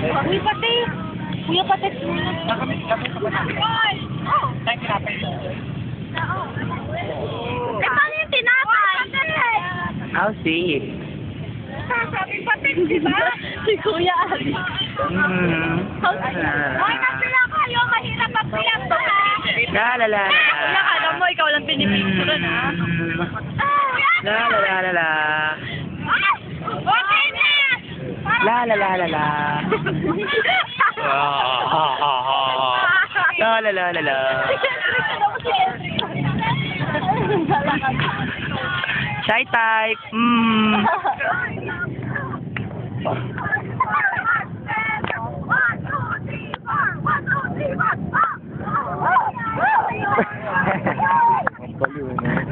Uy, pati. Kuya, pati muna. Nakamit ka ba namin? Tayo kinapay mo. Paano yung tinapay? I'll see. Sabi pati, di ba? Si Kuya Ali. Hoy, napila kayo. Mahirap magpila to, ha? La la la la. Kuya, alam mo, ikaw lang pinipicture na. La la la la la. Okay na! La la la la la. La la la la la. Shy type.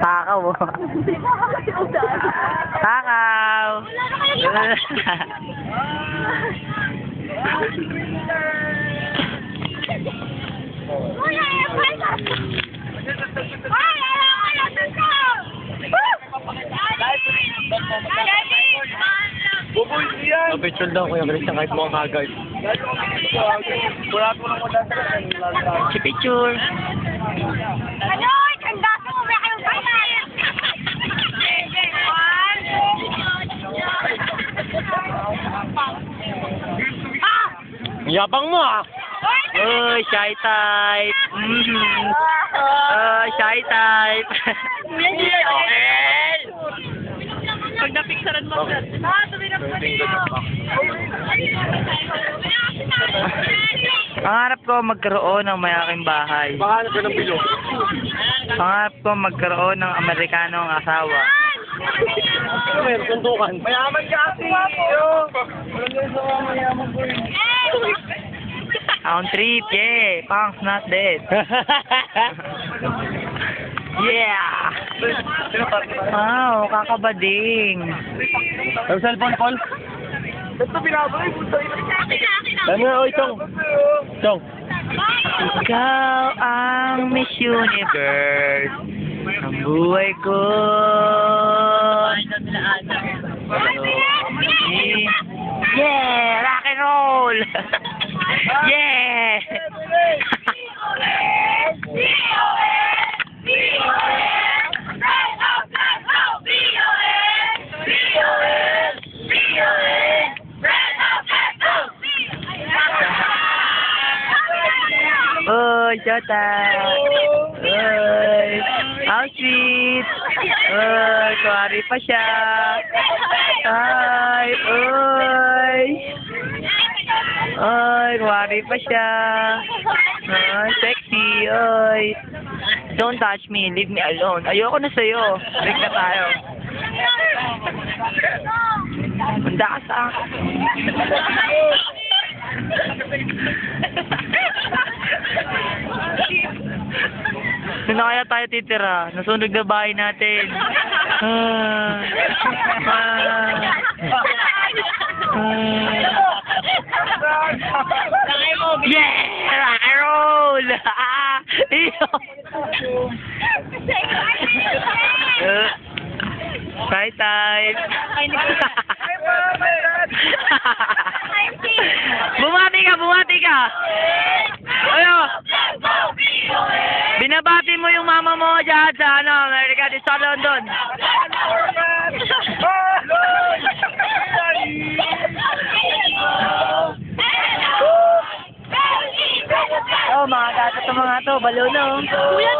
Takaw. Takaw. Buboy yan! Picture daw Kuya Christian kahit mo ang agad. Wala ko lang wala sa Si picture. Ano? Kandaso mo ba kayong bayan? Yabang mo ah. Oh, shy type. Shy type. Pag napicturean mo, sir. Tuloy na po niyo. Pangarap ko magkaroon ng mayaking bahay. Baka ka ng bilo. Pangarap ko magkaroon ng Amerikanong asawa. Meron sundukan. Mayaman ka ate! Mayaman ko yun. Sound trip, yeah. Punk's not dead. Yeah! Wow, kakabading. Ang cellphone, Paul? Basta binaboy, puto ito. Dami nga, oy, Chong. Chong. Ikaw ang Miss Universe. Ang buhay ko. Yeah! Rock and roll! Yeah! Oy, Jota! Oy! How sweet! Oy, kuwari pa siya! Ay! Oy! Oy, kuwari pa siya! Oy, sexy! Oy! Don't touch me, leave me alone. Ayoko na sa'yo. Break na tayo. Manda ka sa akin. Saan na kaya tayo titira? Nasunog na bahay natin. Yeah! Rock and roll! Bye type. Bumati ka. Ayo. Binabati mo yung mama mo dyan sa Amerika, sa London. Oh, mga gato to mga to, balo na. Kuya,